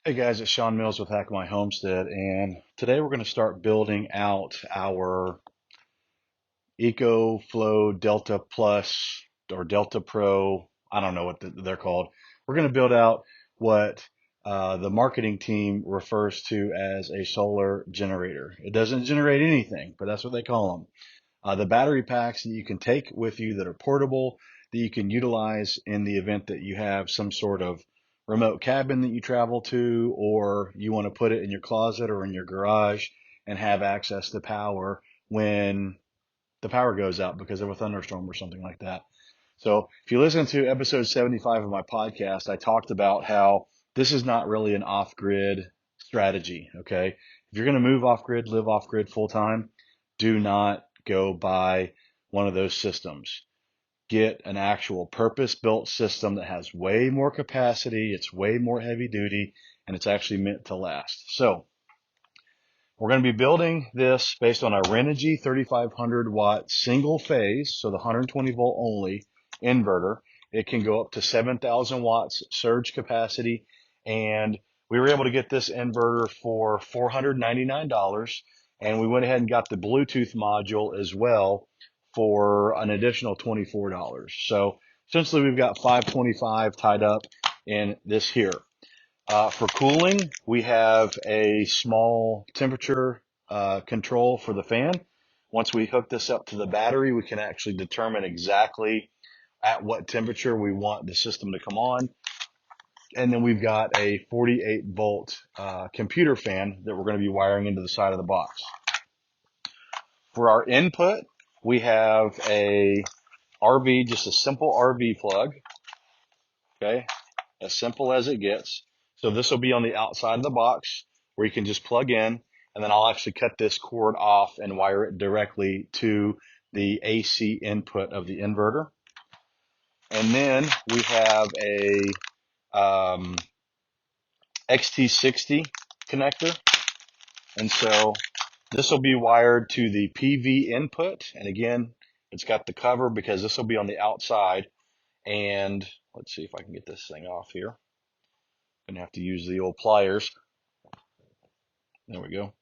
Hey guys, it's Sean Mills with Hack My Homestead, and today we're going to start building out our EcoFlow Delta Plus or Delta Pro. I don't know what they're called. We're going to build out what the marketing team refers to as a solar generator. It doesn't generate anything, but that's what they call them. The battery packs that you can take with you that are portable, that you can utilize in the event that you have some sort of remote cabin that you travel to, or you want to put it in your closet or in your garage and have access to power when the power goes out because of a thunderstorm or something like that. So if you listen to episode 75 of my podcast, I talked about how this is not really an off-grid strategy. Okay. If you're going to move off-grid, live off-grid full time, do not go buy one of those systems. Get an actual purpose-built system that has way more capacity. It's way more heavy duty and it's actually meant to last. So we're going to be building this based on a Renogy 3500 watt single phase, so the 120 volt only inverter. It can go up to 7,000 watts surge capacity, and we were able to get this inverter for $499, and we went ahead and got the Bluetooth module as well for an additional $24. So essentially, we've got 525 tied up in this here. For cooling, we have a small temperature control for the fan. Once we hook this up to the battery, we can actually determine exactly at what temperature we want the system to come on. And then we've got a 48 volt computer fan that we're going to be wiring into the side of the box. For our input, we have a RV, just a simple RV plug. Okay, as simple as it gets. So this will be on the outside of the box where you can just plug in, and then I'll actually cut this cord off and wire it directly to the AC input of the inverter. And then we have a XT60 connector. And so this will be wired to the PV input. And again, it's got the cover because this will be on the outside. And let's see if I can get this thing off here. Gonna have to use the old pliers. There we go.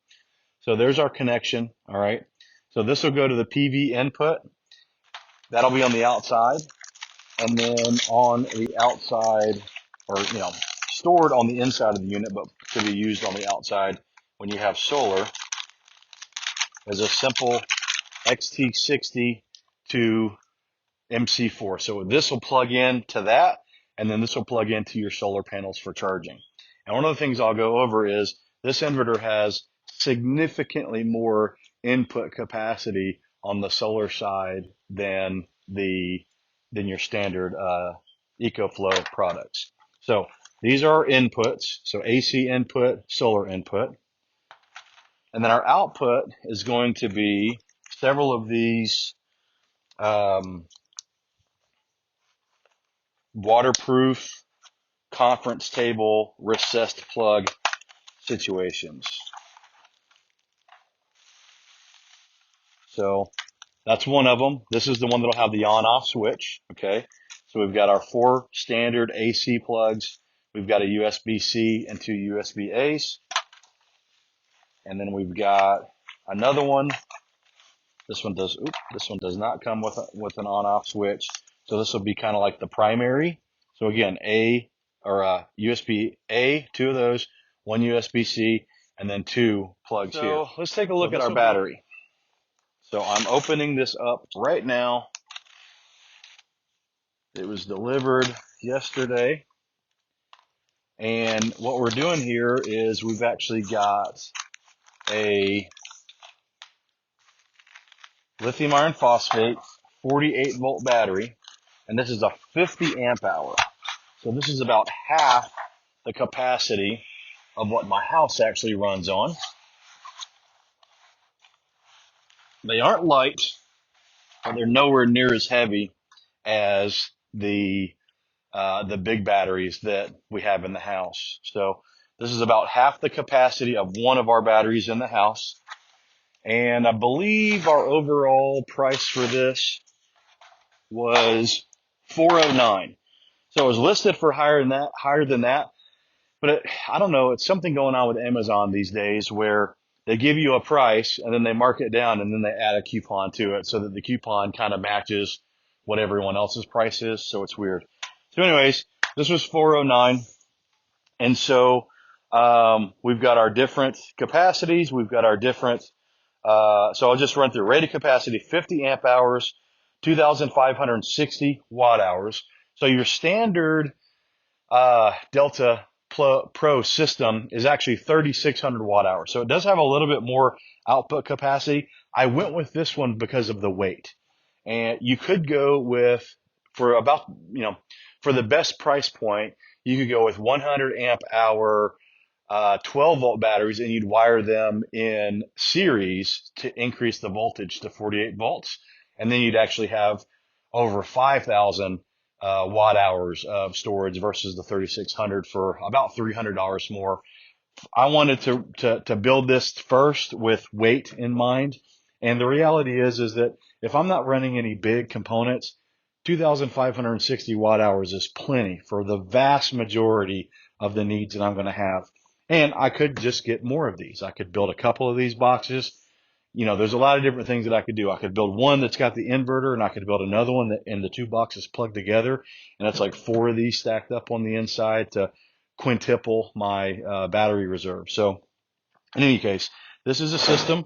So there's our connection. All right. So this will go to the PV input. That'll be on the outside. And then on the outside, or, stored on the inside of the unit, but to be used on the outside when you have solar, is a simple XT60 to MC4. So this will plug in to that, and then this will plug into your solar panels for charging. And one of the things I'll go over is this inverter has significantly more input capacity on the solar side than your standard EcoFlow products. So these are our inputs. So AC input, solar input. And then our output is going to be several of these waterproof conference table recessed plug situations. So that's one of them. This is the one that'll have the on-off switch. Okay. So we've got our 4 standard AC plugs. We've got a USB-C and 2 USB-A's. And then we've got another one. This one does not come with an on-off switch. So this will be kind of like the primary. So again, USB-A, 2 of those, 1 USB-C, and then 2 plugs here. So let's take a look at our battery. So I'm opening this up right now. It was delivered yesterday. And what we're doing here is we've actually got a lithium iron phosphate 48 volt battery. And this is a 50 amp hour. So this is about half the capacity of what my house actually runs on. They aren't light, but they're nowhere near as heavy as the big batteries that we have in the house. So this is about half the capacity of one of our batteries in the house. And I believe our overall price for this was $409. So it was listed for higher than that. I don't know. It's something going on with Amazon these days where they give you a price and then they mark it down and then they add a coupon to it so that the coupon kind of matches what everyone else's price is. So it's weird. So anyways, this was 409. And so, we've got our different capacities. We've got our different, so I'll just run through rated capacity, 50 amp hours, 2,560 watt hours. So your standard Delta Pro system is actually 3,600 watt hours. So it does have a little bit more output capacity. I went with this one because of the weight. And you could go with, for about, for the best price point, you could go with 100 amp hour 12 volt batteries, and you'd wire them in series to increase the voltage to 48 volts. And then you'd actually have over 5,000 watt hours of storage versus the 3,600 for about $300 more. I wanted to build this first with weight in mind. And the reality is that if I'm not running any big components, 2,560 watt hours is plenty for the vast majority of the needs that I'm going to have. And I could just get more of these. I could build a couple of these boxes. There's a lot of different things that I could do. I could build one that's got the inverter, and I could build another one that, and the two boxes plugged together. And that's like four of these stacked up on the inside to quintuple my battery reserve. So in any case, this is a system.